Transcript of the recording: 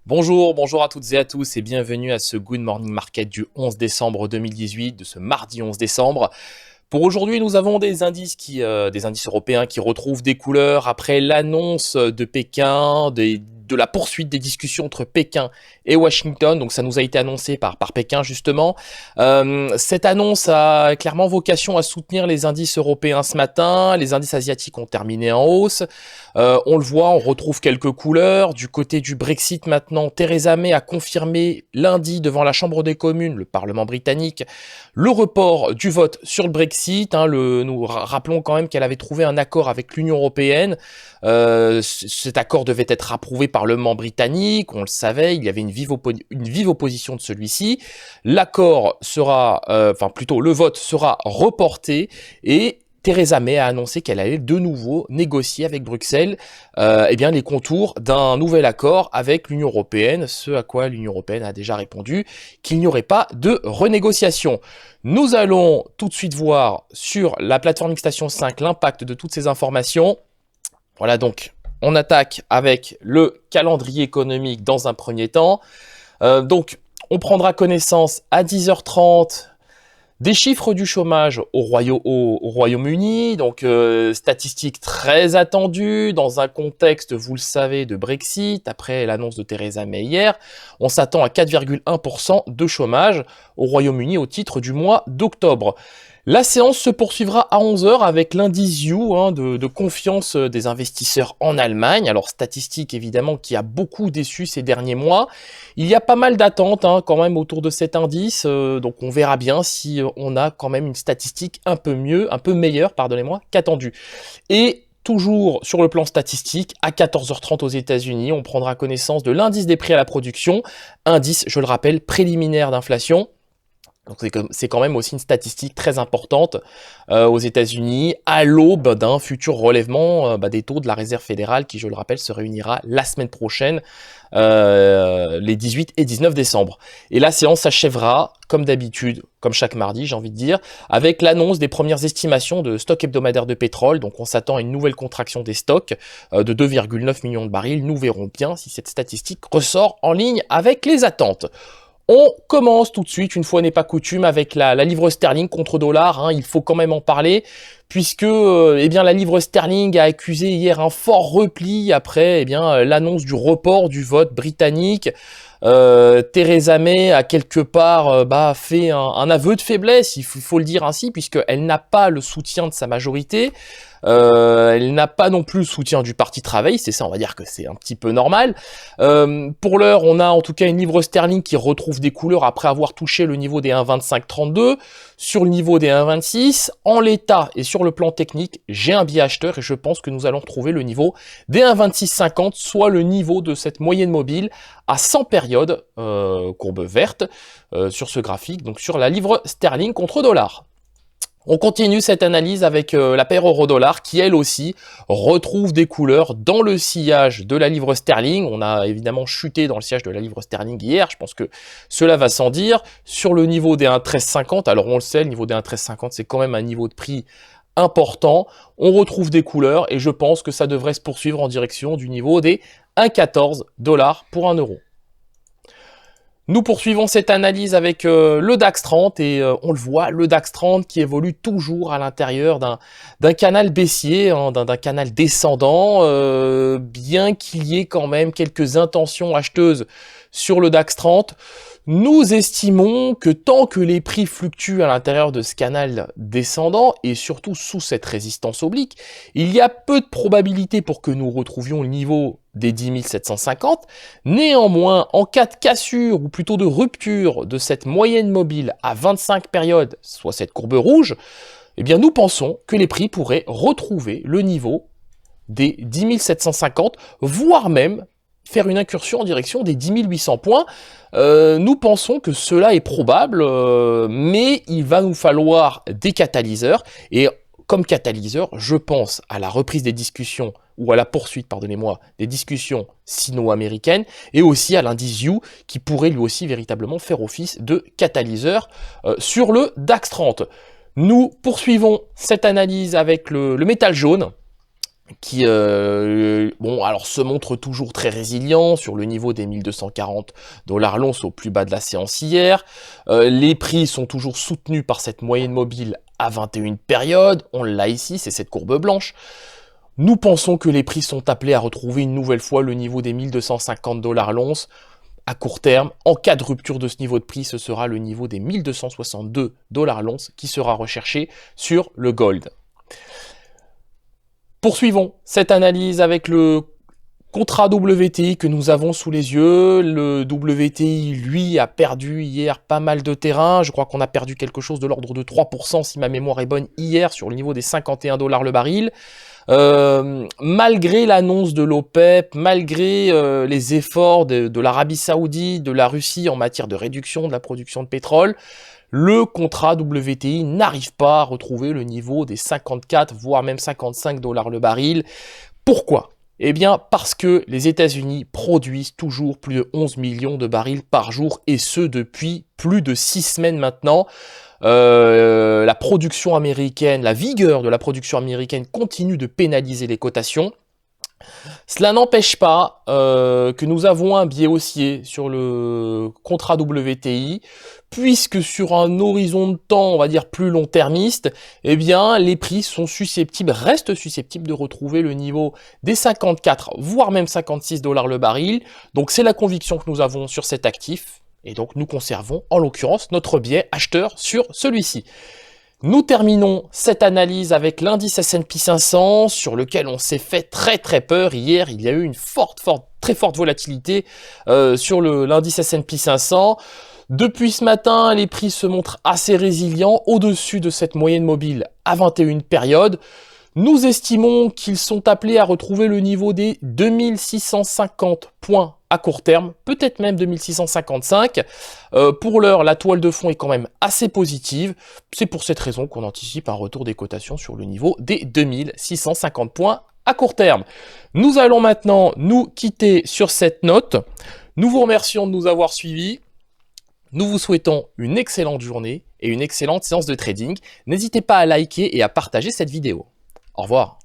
Bonjour à toutes et à tous et bienvenue à ce Good Morning Market du 11 décembre 2018, de ce mardi 11 décembre. Pour aujourd'hui, nous avons des indices européens qui retrouvent des couleurs après l'annonce de Pékin, de la poursuite des discussions entre Pékin et Washington. Donc ça nous a été annoncé par Pékin justement. Cette annonce a clairement vocation à soutenir les indices européens ce matin. Les indices asiatiques ont terminé en hausse. On le voit, on retrouve quelques couleurs. Du côté du Brexit maintenant, Theresa May a confirmé lundi devant la Chambre des communes, le Parlement britannique, le report du vote sur le Brexit. Nous rappelons quand même qu'elle avait trouvé un accord avec l'Union européenne. Cet accord devait être approuvé par le Parlement britannique, on le savait, il y avait une vive opposition de celui-ci. L'accord sera, le vote sera reporté et Theresa May a annoncé qu'elle allait de nouveau négocier avec Bruxelles les contours d'un nouvel accord avec l'Union européenne, ce à quoi l'Union européenne a déjà répondu qu'il n'y aurait pas de renégociation. Nous allons tout de suite voir sur la plateforme Xstation 5 l'impact de toutes ces informations. Voilà, donc on attaque avec le calendrier économique dans un premier temps. On prendra connaissance à 10h30 des chiffres du chômage au Royaume-Uni, statistiques très attendues dans un contexte, vous le savez, de Brexit. Après l'annonce de Theresa May hier, on s'attend à 4,1% de chômage au Royaume-Uni au titre du mois d'octobre. La séance se poursuivra à 11h avec l'indice You de confiance des investisseurs en Allemagne. Alors statistique évidemment qui a beaucoup déçu ces derniers mois. Il y a pas mal d'attentes quand même autour de cet indice. Donc on verra bien si on a quand même une statistique un peu meilleure, qu'attendu. Et toujours sur le plan statistique, à 14h30 aux États-Unis, on prendra connaissance de l'indice des prix à la production. Indice, je le rappelle, préliminaire d'inflation. Donc c'est quand même aussi une statistique très importante aux États-Unis à l'aube d'un futur relèvement des taux de la Réserve fédérale qui, je le rappelle, se réunira la semaine prochaine, les 18 et 19 décembre. Et la séance s'achèvera, comme d'habitude, comme chaque mardi, j'ai envie de dire, avec l'annonce des premières estimations de stocks hebdomadaires de pétrole. Donc on s'attend à une nouvelle contraction des stocks de 2,9 millions de barils. Nous verrons bien si cette statistique ressort en ligne avec les attentes. On commence tout de suite, une fois n'est pas coutume, avec la livre sterling contre dollar. Il faut quand même en parler, puisque la livre sterling a accusé hier un fort repli après l'annonce du report du vote britannique. Theresa May a quelque part fait un aveu de faiblesse, il faut le dire ainsi, puisqu'elle n'a pas le soutien de sa majorité. Elle n'a pas non plus le soutien du Parti Travail, c'est ça, on va dire que c'est un petit peu normal. Pour l'heure, on a en tout cas une livre sterling qui retrouve des couleurs après avoir touché le niveau des 1,2532, sur le niveau des 1,26. En l'état et sur le plan technique, j'ai un biais acheteur et je pense que nous allons retrouver le niveau des 1,2650, soit le niveau de cette moyenne mobile à 100 périodes, courbe verte, sur ce graphique, donc sur la livre sterling contre dollar. On continue cette analyse avec la paire euro-dollar qui, elle aussi, retrouve des couleurs dans le sillage de la livre sterling. On a évidemment chuté dans le sillage de la livre sterling hier, je pense que cela va sans dire. Sur le niveau des 1,1350, alors on le sait, le niveau des 1,1350, c'est quand même un niveau de prix important. On retrouve des couleurs et je pense que ça devrait se poursuivre en direction du niveau des 1,14 $ pour 1 euro. Nous poursuivons cette analyse avec le DAX 30 et on le voit, le DAX 30 qui évolue toujours à l'intérieur d'un canal baissier, d'un canal descendant, bien qu'il y ait quand même quelques intentions acheteuses sur le DAX 30. Nous estimons que tant que les prix fluctuent à l'intérieur de ce canal descendant et surtout sous cette résistance oblique, il y a peu de probabilité pour que nous retrouvions le niveau des 10 750. Néanmoins, en cas de cassure ou plutôt de rupture de cette moyenne mobile à 25 périodes, soit cette courbe rouge, nous pensons que les prix pourraient retrouver le niveau des 10 750, voire même faire une incursion en direction des 10 800 points. Nous pensons que cela est probable, mais il va nous falloir des catalyseurs. Et comme catalyseur, je pense à la reprise des discussions, ou à la poursuite, pardonnez-moi, des discussions sino-américaines, et aussi à l'indice You, qui pourrait lui aussi véritablement faire office de catalyseur sur le DAX 30. Nous poursuivons cette analyse avec le métal jaune. qui bon, alors se montre toujours très résilient sur le niveau des 1240 dollars l'once au plus bas de la séance hier. Les prix sont toujours soutenus par cette moyenne mobile à 21 périodes. On l'a ici, c'est cette courbe blanche. Nous pensons que les prix sont appelés à retrouver une nouvelle fois le niveau des 1250 dollars l'once à court terme. En cas de rupture de ce niveau de prix, ce sera le niveau des 1262 dollars l'once qui sera recherché sur le gold. Poursuivons cette analyse avec le contrat WTI que nous avons sous les yeux. Le WTI, lui, a perdu hier pas mal de terrain. Je crois qu'on a perdu quelque chose de l'ordre de 3%, si ma mémoire est bonne, hier, sur le niveau des 51 dollars le baril. Malgré l'annonce de l'OPEP, malgré les efforts de l'Arabie Saoudite, de la Russie en matière de réduction de la production de pétrole, le contrat WTI n'arrive pas à retrouver le niveau des 54, voire même 55 dollars le baril. Pourquoi ? Eh bien, parce que les États-Unis produisent toujours plus de 11 millions de barils par jour, et ce depuis plus de 6 semaines maintenant. La production américaine, la vigueur de la production américaine continue de pénaliser les cotations. Cela n'empêche pas que nous avons un biais haussier sur le contrat WTI, puisque sur un horizon de temps, on va dire plus long-termiste, eh bien, les prix restent susceptibles de retrouver le niveau des 54, voire même 56 dollars le baril. Donc, c'est la conviction que nous avons sur cet actif. Et donc, nous conservons, en l'occurrence, notre biais acheteur sur celui-ci. Nous terminons cette analyse avec l'indice S&P 500 sur lequel on s'est fait très peur. Hier, il y a eu une très forte volatilité sur l'indice S&P 500. Depuis ce matin, les prix se montrent assez résilients au-dessus de cette moyenne mobile à 21 périodes. Nous estimons qu'ils sont appelés à retrouver le niveau des 2650 points à court terme, peut-être même 2655. Pour l'heure, la toile de fond est quand même assez positive. C'est pour cette raison qu'on anticipe un retour des cotations sur le niveau des 2650 points à court terme. Nous allons maintenant nous quitter sur cette note. Nous vous remercions de nous avoir suivis. Nous vous souhaitons une excellente journée et une excellente séance de trading. N'hésitez pas à liker et à partager cette vidéo. Au revoir.